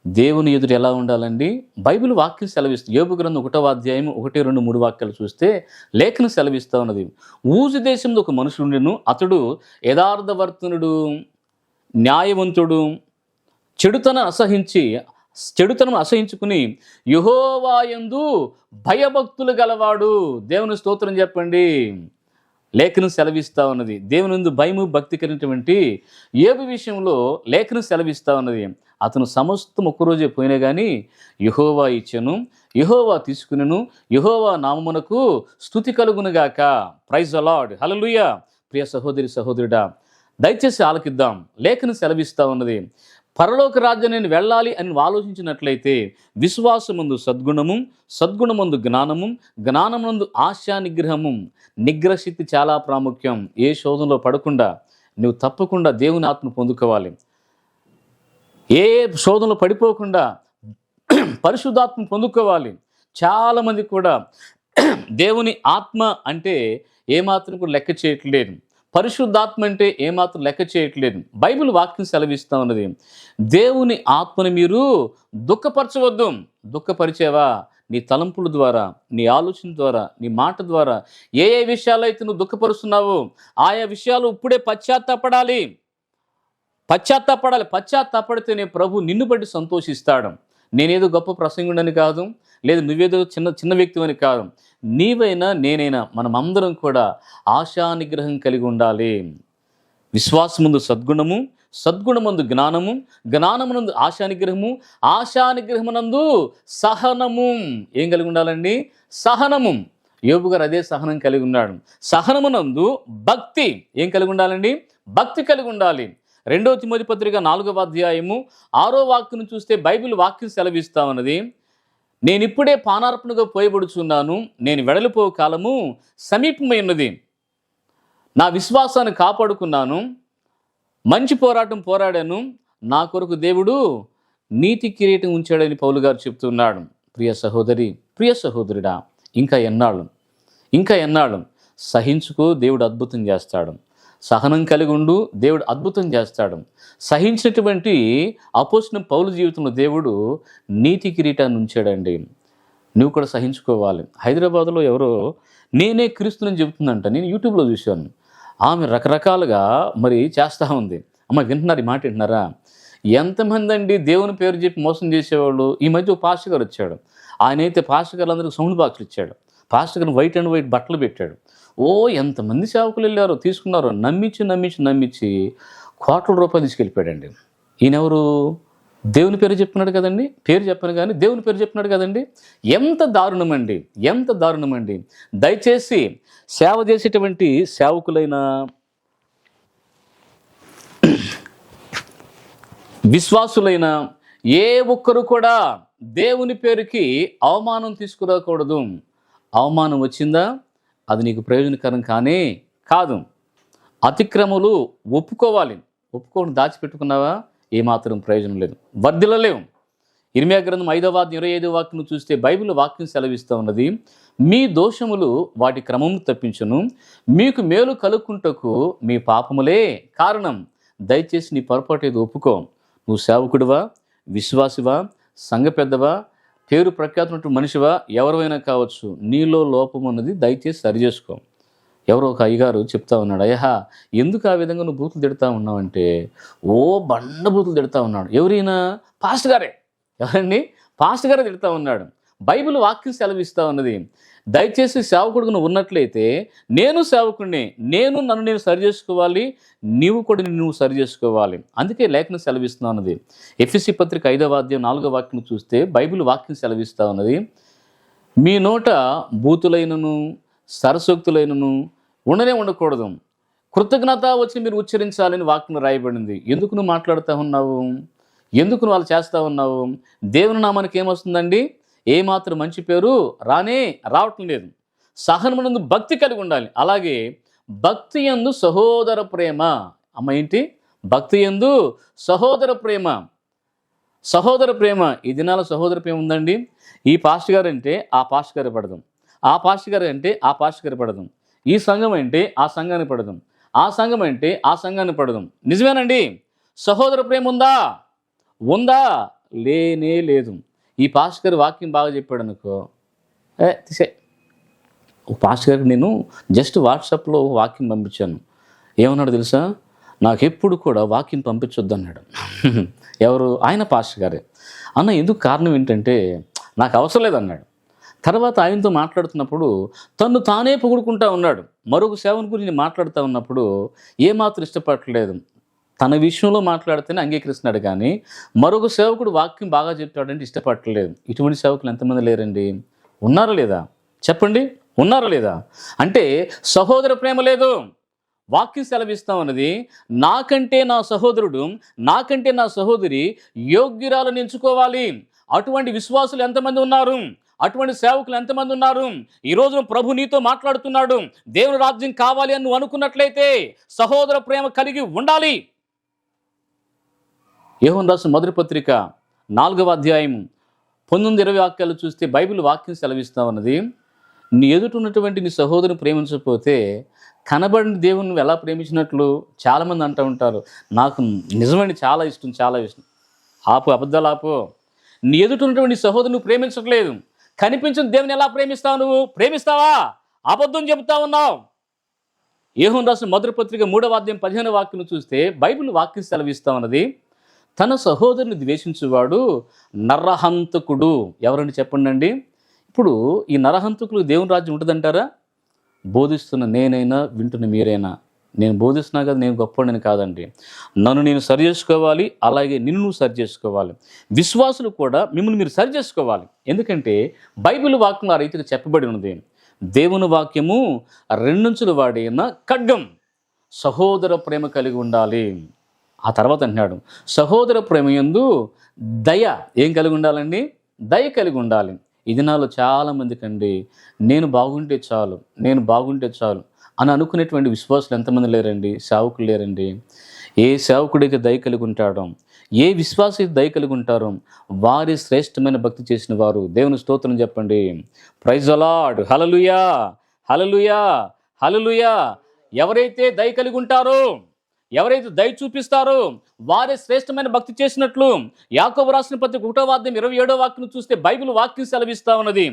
దేవుని ఎదురు ఎలా ఉండాలండి? బైబిల్ వాక్యం సెలవిస్తుంది. యోబు గ్రంథం 1:1-2-3 చూస్తే లేఖనం సెలవిస్తూ ఉన్నది, ఊజు దేశంలో ఒక మనుషుడును, అతడు యథార్థవర్తనుడు, న్యాయవంతుడు, చెడుతనం అసహించుకుని యెహోవా యందు భయభక్తులు గలవాడు. దేవుని స్తోత్రం చెప్పండి. లేఖనం సెలవిస్తూ ఉన్నది, దేవుని యందు భయము భక్తి కలిగినటువంటి యోబు విషయంలో లేఖనం సెలవిస్తూ ఉన్నది, అతను సమస్తం ఒక్కరోజే పోయినా కానీ యెహోవా ఇచ్చెను, యెహోవా తీసుకునెను, యెహోవా నామమునకు స్తుతి కలుగునుగాక. ప్రైజ్ ద లార్డ్, హల్లెలూయా. ప్రియ సహోదరి సహోదరుడా, దయచేసి ఆలకిద్దాం. లేఖనం సెలవిస్తూ ఉన్నది, పరలోక రాజ్యం నేను వెళ్ళాలి అని ఆలోచించినట్లయితే విశ్వాసమందు సద్గుణము, సద్గుణమందు జ్ఞానము, జ్ఞానమందు ఆశా నిగ్రహము. నిగ్రహశక్తి చాలా ప్రాముఖ్యం. ఏ శోధనలో పడకుండా నువ్వు తప్పకుండా దేవుని ఆత్మ పొందుకోవాలి. ఏ శోధనలో పడిపోకుండా పరిశుద్ధాత్మ పొందుకోవాలి. చాలామంది కూడా దేవుని ఆత్మ అంటే ఏమాత్రం కూడా లెక్క చేయట్లేదు, పరిశుద్ధాత్మ అంటే ఏమాత్రం లెక్క చేయట్లేదు. బైబిల్ వాక్యం సెలవిస్తూ ఉన్నది, దేవుని ఆత్మని మీరు దుఃఖపరచవద్దు. దుఃఖపరిచేవా? నీ తలంపుల ద్వారా, నీ ఆలోచన ద్వారా, నీ మాట ద్వారా ఏ ఏ విషయాలైతే నువ్వు దుఃఖపరుస్తున్నావో ఆయా విషయాలు ఇప్పుడే పశ్చాత్తాపడాలి. పశ్చాత్తాపడితేనే ప్రభు నిన్ను బట్టి సంతోషిస్తాడు. నేనేదో గొప్ప ప్రసంగుడని కాదు, లేదు నువ్వేదో చిన్న వ్యక్తివని కాదు, నీవైనా నేనైనా మనమందరం కూడా ఆశా నిగ్రహం కలిగి ఉండాలి. విశ్వాసముందు సద్గుణము, సద్గుణమందు జ్ఞానము, జ్ఞానమునందు ఆశా నిగ్రహము, ఆశా నిగ్రహమునందు సహనము. ఏం కలిగి ఉండాలండి? సహనము. యోబు గారు అదే సహనం కలిగి ఉన్నాడు. సహనమునందు భక్తి. ఏం కలిగి ఉండాలండి? భక్తి కలిగి ఉండాలి. 2 తిమోతి పత్రిక 4:6 చూస్తే బైబిల్ వాక్యం సెలవిస్తా ఉన్నది, నేనిప్పుడే పానార్పణగా పోయబడుచున్నాను, నేను వెడలిపో కాలము సమీపమై ఉన్నది, నా విశ్వాసాన్ని కాపాడుకున్నాను, మంచి పోరాటం పోరాడాను, నా కొరకు దేవుడు నీతి కిరీటం ఉంచాడని పౌలు గారు చెప్తున్నాడు. ప్రియ సహోదరి, ప్రియ సహోదరుడా, ఇంకా ఎన్నాళ్ళు సహించుకో, దేవుడు అద్భుతం చేస్తాడు. సహనం కలిగి ఉండు, దేవుడు అద్భుతం చేస్తాడు. సహించినటువంటి అపోస్తలుడైన పౌలు జీవితంలో దేవుడు నీతి కిరీటాన్ని ఉంచాడండి. నువ్వు కూడా సహించుకోవాలి. హైదరాబాద్లో ఎవరో నేనే క్రీస్తుని చెబుతుందంట, నేను యూట్యూబ్లో చూశాను. ఆమె రకరకాలుగా మరి చేస్తూ ఉంది. అమ్మ వింటున్నారు? ఈ మాట వింటున్నారా? ఎంతమంది అండి దేవుని పేరు చెప్పి మోసం చేసేవాళ్ళు. ఈ మధ్య ఒక పాస్టర్ గారు వచ్చాడు. ఆయన అయితే పాస్టర్ గారులందరికీ సౌండ్ బాక్స్లు ఇచ్చాడు. పాస్టర్ గారు వైట్ అండ్ వైట్ బట్టలు పెట్టాడు. ఎంతమంది సేవకులు వెళ్ళారో, తీసుకున్నారో. నమ్మించి కోట్ల రూపాయలు తీసుకెళ్ళిపోయాడండి. ఈయనెవరు? దేవుని పేరు చెప్తున్నాడు కదండి, పేరు చెప్పను కానీ దేవుని పేరు చెప్తున్నాడు కదండి. ఎంత దారుణమండి. దయచేసి సేవ చేసేటువంటి సేవకులైనా విశ్వాసులైనా ఏ ఒక్కరు కూడా దేవుని పేరుకి అవమానం తీసుకురాకూడదు. అవమానం వచ్చిందా అది నీకు ప్రయోజనకరం కానే కాదు. అతిక్రమలు ఒప్పుకోవాలి. ఒప్పుకోని దాచిపెట్టుకున్నావా ఏమాత్రం ప్రయోజనం లేదు, వర్ధిల్లలేవు. ఇర్మీయా గ్రంథం 5వ అధ్యాయం 25వ వాక్యం చూస్తే బైబిల్ వాక్యం సెలవిస్తూ ఉన్నది, మీ దోషములు వాటి క్రమము తప్పించును, మీకు మేలు కలుక్కుంటకు మీ పాపములే కారణం. దయచేసి నీ పొరపాటు ఏదో ఒప్పుకో. నువ్వు సేవకుడివా, విశ్వాసివా, సంఘ పెద్దవా, పేరు ప్రఖ్యాతున్నటువంటి మనిషివా, ఎవరైనా కావచ్చు, నీలో లోపం ఉన్నది దయచేసి సరిచేసుకో. ఎవరో ఒక అయ్యగారు చెప్తా ఉన్నాడు, అయ్యా ఎందుకు ఆ విధంగా నువ్వు బూతులు తిడతా ఉన్నావంటే, ఓ బండ బూతులు తిడతా ఉన్నాడు. ఎవరైనా? పాస్టర్ గారే. ఎవరండి? పాస్టర్ గారే తిడతా ఉన్నాడు. బైబిల్ వాక్యం సెలవిస్తూ ఉన్నది, దయచేసి సేవకుడుగా నువ్వు ఉన్నట్లయితే నేను సేవకుడిని, నన్ను నేను సరి చేసుకోవాలి, నీవు కూడా నువ్వు సరి చేసుకోవాలి. అందుకే లేఖనం సెలవిస్తూ ఉన్నది. ఎఫెసీ పత్రిక 5వ అధ్యాయం 4వ వాక్యం చూస్తే బైబిల్ వాక్యం సెలవిస్తూ ఉన్నది, మీ నోట బూతులైనను సరసోక్తులైనను ఉండకూడదు, కృతజ్ఞత వచ్చి మీరు ఉచ్చరించాలని వాక్యం రాయబడింది. ఎందుకు నువ్వు మాట్లాడుతూ ఉన్నావు? ఎందుకు నువ్వు అలా చేస్తూ ఉన్నావు? దేవుని నామానికి ఏమొస్తుందండి? ఏమాత్రం మంచి పేరు రావటం లేదు. సహనమునందు భక్తి కలిగి ఉండాలి. అలాగే భక్తి యందు సహోదర ప్రేమ. అమ్మ ఏంటి? భక్తి యందు సహోదర ప్రేమ. సహోదర ప్రేమ. ఈ దినాల సహోదర ప్రేమ ఉందండి. ఈ పాస్టర్ గారు అంటే ఆ పాస్టర్ గారు పడదాం, ఆ పాస్టర్ గారు అంటే ఆ పాస్టర్ గారు పడదాం, ఈ సంఘం అంటే ఆ సంఘాన్ని పడదాం, ఆ సంఘం అంటే ఆ సంఘాన్ని పడదాం. నిజమేనండి? సహోదర ప్రేమ ఉందా? లేనే లేదు. ఈ పాస్టర్ గారు వాక్యం బాగా చెప్పాడు అనుకో, తీసే. పాస్టర్ గారికి నేను జస్ట్ వాట్సాప్లో వాక్యం పంపించాను. ఏమన్నాడు తెలుసా? నాకు ఎప్పుడు కూడా వాక్యం పంపించొద్దు అన్నాడు. ఎవరు? ఆయన పాస్టర్ గారే. అన్న ఎందుకు? కారణం ఏంటంటే నాకు అవసరం లేదన్నాడు. తర్వాత ఆయనతో మాట్లాడుతున్నప్పుడు తను తానే పొగుడుకుంటా ఉన్నాడు. మరొక సేవను గురించి మాట్లాడుతూ ఉన్నప్పుడు ఏమాత్రం ఇష్టపడలేదు. తన విషయంలో మాట్లాడితేనే అంగీకరిస్తున్నాడు, కానీ మరొక సేవకుడు వాక్యం బాగా చెప్తాడంటే ఇష్టపడలేదు. ఇటువంటి సేవకులు ఎంతమంది లేరండి? ఉన్నారా లేదా? చెప్పండి, ఉన్నారా లేదా? అంటే సహోదర ప్రేమ లేదు. వాక్యం సెలవిస్తా ఉన్నది, నాకంటే నా సహోదరుడు, నాకంటే నా సహోదరి యోగ్యురాలను ఎంచుకోవాలి. అటువంటి విశ్వాసులు ఎంతమంది ఉన్నారు? అటువంటి సేవకులు ఎంతమంది ఉన్నారు? ఈరోజు ప్రభు నీతో మాట్లాడుతున్నాడు. దేవుని రాజ్యం కావాలి అని నువ్వు అనుకున్నట్లయితే సహోదర ప్రేమ కలిగి ఉండాలి. యోహాను రాసిన మొదటి పత్రిక 4వ అధ్యాయం 19-20 వాక్యాలు చూస్తే బైబిల్ వాక్యం సెలవిస్తూ ఉన్నది, నీ ఎదుట ఉన్నటువంటి నీ సహోదరుని ప్రేమించకపోతే కనబడిన దేవుని నువ్వు ఎలా ప్రేమించినట్లు? చాలామంది అంటూ ఉంటారు, నాకు నిజమండి చాలా ఇష్టం. అబద్ధాలు ఆపు. నీ ఎదుట ఉన్నటువంటి సహోదరుని నువ్వు ప్రేమించట్లేదు. కనిపించిన దేవుని ఎలా ప్రేమిస్తావు? నువ్వు ప్రేమిస్తావా? అబద్ధం చెబుతా ఉన్నావు. యోహాను రాసిన మొదటి పత్రిక 3వ అధ్యాయం 15వ వాక్యం చూస్తే బైబిల్ వాక్యం సెలవిస్తా ఉన్నది, తన సహోదరుని ద్వేషించువాడు నరహంతకుడు. ఎవరండి చెప్పండి? ఇప్పుడు ఈ నరహంతకులు దేవుని రాజ్యం ఉంటుందంటారా? బోధిస్తున్న నేనైనా వింటున్న మీరైనా, నేను బోధిస్తున్నా కదా నేను గొప్పవాడిని కాదండి. నన్ను నేను సరి చేసుకోవాలి, అలాగే నిన్ను నువ్వు సరి చేసుకోవాలి. విశ్వాసులు కూడా మిమ్మల్ని మీరు సరి చేసుకోవాలి. ఎందుకంటే బైబిల్ వాక్యం ఆ రీతిగా చెప్పబడి ఉన్నది, దేవుని వాక్యము రెండంచుల వాడైన ఖడ్గం. సహోదర ప్రేమ కలిగి ఉండాలి. ఆ తర్వాత అంటున్నాడు, సహోదర ప్రేమ యందు దయ ఏం కలిగి ఉండాలండి? దయ కలిగి ఉండాలి. ఈ దినాల్లో చాలామందికి అండి నేను బాగుంటే చాలు అని అనుకునేటువంటి విశ్వాసులు ఎంతమంది లేరండి? సేవకులు లేరండి. ఏ సేవకుడికి దయ కలిగి ఉంటాడో, ఏ విశ్వాసి దయ కలిగి ఉంటారో వారి శ్రేష్టమైన భక్తి చేసిన వారు. దేవుని స్తోత్రం చెప్పండి. Praise the lord. Hallelujah, hallelujah, hallelujah. ఎవరైతే దయ కలిగి ఉంటారో, ఎవరైతే దయ చూపిస్తారో వారే శ్రేష్టమైన భక్తి చేసినట్లు. యాకోబు రాసిన పత్రిక 1వ అధ్యాయం 27వ వాక్యం చూస్తే బైబిల్ వాక్యం సెలవిస్తా ఉన్నది,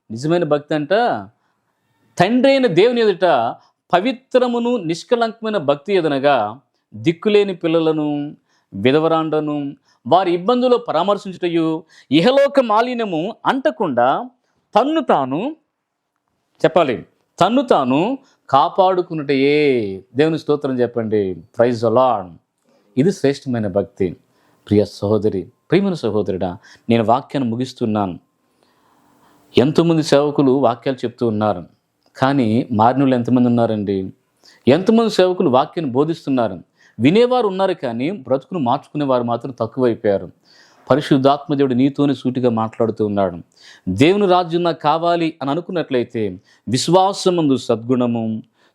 నిజమైన భక్తి అంట తండ్రి అయిన దేవుని ఎదుట పవిత్రమును నిష్కలంకమైన భక్తి ఎదనగా దిక్కులేని పిల్లలను, విధవరాండను వారి ఇబ్బందులు పరామర్శించుటయు, ఇహలోక మాలిన్యము అంటకుండా తన్ను తాను కాపాడుకున్నటయే. దేవుని స్తోత్రం చెప్పండి. Praise the Lord. ఇది శ్రేష్టమైన భక్తి. ప్రియ సహోదరి, ప్రియమైన సహోదరుడా, నేను వాక్యాన్ని ముగిస్తున్నాను. ఎంతోమంది సేవకులు వాక్యాలు చెప్తూ ఉన్నారు, కానీ మారినోళ్ళు ఎంతమంది ఉన్నారండి? ఎంతమంది సేవకులు వాక్యాన్ని బోధిస్తున్నారు, వినేవారు ఉన్నారు, కానీ బ్రతుకును మార్చుకునేవారు మాత్రం తక్కువైపోయారు. పరిశుద్ధాత్మ దేవుడు నీతోనే సూటిగా మాట్లాడుతూ ఉన్నాడు. దేవుని రాజ్యం నాకు కావాలి అని అనుకున్నట్లయితే విశ్వాసమందు సద్గుణము,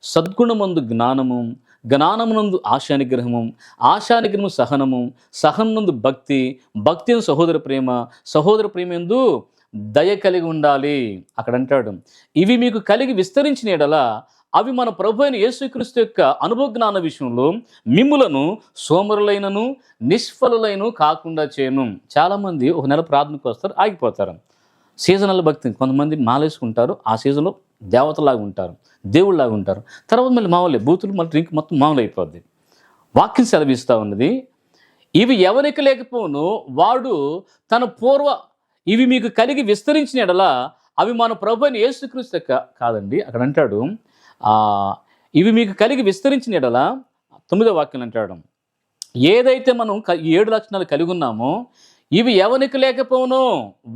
సద్గుణమందు జ్ఞానము, జ్ఞానమునందు ఆశానిగ్రహము, ఆశానిగ్రహము సహనము, సహనందు భక్తి, భక్తి యందు సహోదర ప్రేమ, సహోదర ప్రేమ యందు దయ కలిగి ఉండాలి. అక్కడ అంటాడు, ఇవి మీకు కలిగి విస్తరించిన యెడల అవి మన ప్రభు అయిన యేసుక్రీస్తు యొక్క అనుభవ జ్ఞాన విషయంలో మిమ్ములను సోమరులైనను నిష్ఫలులైన కాకుండా చేయను. చాలామంది ఒక నెల ప్రార్థనకు వస్తారు, ఆగిపోతారు. సీజనల్ భక్తి, కొంతమంది మాలేసుకుంటారు, ఆ సీజన్లో దేవతలాగా ఉంటారు, దేవుళ్ళలాగా ఉంటారు. తర్వాత మళ్ళీ మామూలే బూతులు, మళ్ళీ డ్రింక్ మొత్తం మామూలు అయిపోద్ది. వాక్యం సెలవిస్తూ ఉన్నది, ఇవి ఎవరికి లేకపోను వాడు తన పూర్వ ఇవి మీకు కలిగి విస్తరించిన యెడల అవి మన ప్రభు అయిన యేసుక్రీస్తు యొక్క కాదండి, అక్కడ అంటాడు ఇవి మీకు కలిగి విస్తరించిన యెడల 9వ వాక్యం అంటాడు, ఏదైతే మనం ఈ 7 లక్షణాలు కలిగి ఉన్నామో ఇవి ఎవరికి లేకపోను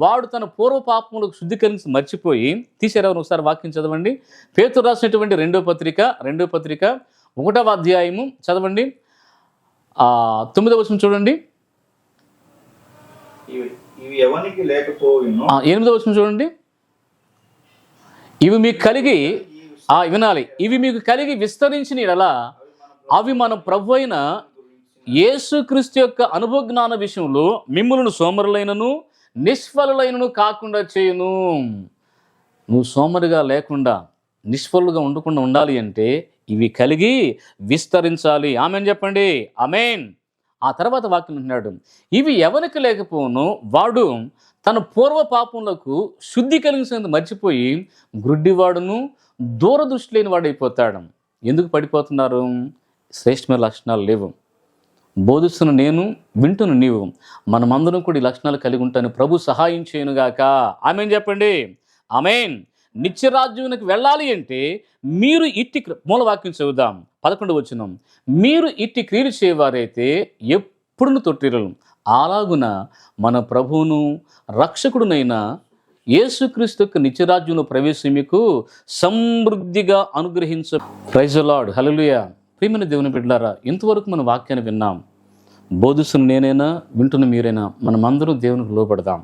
వాడు తన పూర్వ పాపములకు శుద్ధీకరించి మర్చిపోయి తీసేరెవరు. ఒకసారి వాక్యం చదవండి. పేతురు రాసినటువంటి 2వ పత్రిక 1వ అధ్యాయము చదవండి, 9వ వచనం చూడండి. ఇవి ఎవనికి లేకపోయినో 8వ వచనం చూడండి. ఇవి మీకు కలిగి వినాలి, ఇవి మీకు కలిగి విస్తరించిన యెడల అవి మన ప్రభు అయిన యేసుక్రీస్తు యొక్క అనుభవ జ్ఞాన విషయంలో మిమ్ములను సోమరులైనను నిష్ఫలులైనను కాకుండా చేయును. నువ్వు సోమరిగా లేకుండా నిష్ఫలుగా ఉండకుండా ఉండాలి అంటే ఇవి కలిగి విస్తరించాలి. ఆమెన్ చెప్పండి, ఆమెన్. ఆ తర్వాత వాక్యం అంటున్నాడు, ఇవి ఎవరికి లేకపోను వాడు తన పూర్వ పాపములకు శుద్ధి కలిగినందుకు మర్చిపోయి గ్రుడ్డివాడును దూరదృష్టి లేని వాడైపోతాడు. ఎందుకు పడిపోతున్నారు? శ్రేష్టమైన లక్షణాలు లేవు. బోధిస్తున్న నేను, వింటున్న నీవు, మనమందరం కూడా ఈ లక్షణాలు కలిగి ఉంటాను. ప్రభు సహాయం చేయనుగాక. ఆమెన్ చెప్పండి, ఆమెన్. నిత్యరాజ్యానికి వెళ్ళాలి అంటే మీరు ఇట్టి మూలవాక్యం చదువుదాం. 11వ వచనం, మీరు ఇట్టి క్రియలు చేయవారైతే ఎప్పుడును తొట్టిరలు. అలాగున మన ప్రభువును రక్షకుడునైన యేసుక్రీస్తు యొక్క నిత్యరాజ్యంలో ప్రవేశం మీకు సమృద్ధిగా అనుగ్రహించ. ప్రైజ్ ది లార్డ్, హల్లెలూయా. ప్రియమైన దేవుని బిడ్డలారా, ఇంతవరకు మన వాక్యాన్ని విన్నాం. బోధిస్తున్న నేనైనా, వింటున్న మీరైనా, మనమందరం దేవునికి లోబడదాం.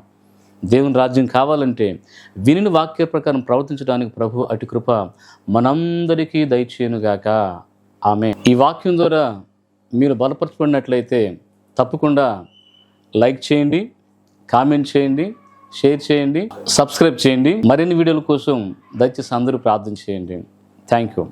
దేవుని రాజ్యం కావాలంటే వినిన వాక్య ప్రకారం ప్రవర్తించడానికి ప్రభు అటు కృప మనందరికీ దయచేయునుగాక. ఆమె. ఈ వాక్యం ద్వారా మీరు బలపరచబడినట్లయితే తప్పకుండా లైక్ చేయండి, కామెంట్ చేయండి, షేర్ చేయండి, సబ్స్క్రైబ్ చేయండి. మరిన్ని వీడియోల కోసం దయచేసి అందరూ ప్రార్థన చేయండి. Thank you.